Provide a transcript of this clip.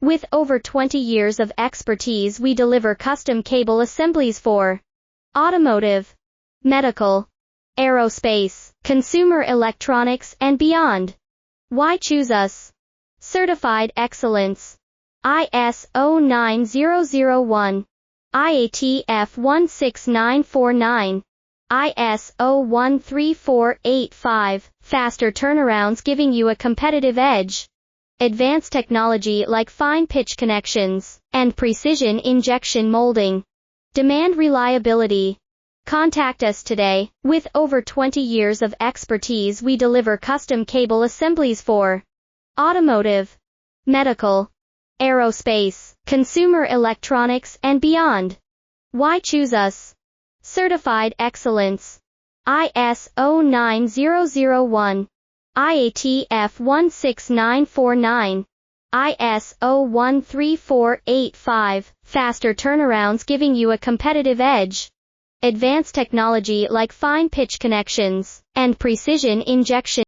With over 20 years of expertise, we deliver custom cable assemblies for automotive, medical, aerospace, consumer electronics, and beyond. Why choose us? Certified excellence. ISO 9001, IATF16949, ISO 13485, faster turnarounds giving you a competitive edge. Advanced technology like fine pitch connections and precision injection molding. Demand reliability. Contact us today. With over 20 years of expertise, we deliver custom cable assemblies for automotive, medical, aerospace, consumer electronics, and beyond. Why choose us? Certified excellence. ISO 9001, IATF16949, ISO 13485, faster turnarounds giving you a competitive edge. Advanced technology like fine pitch connections and precision injection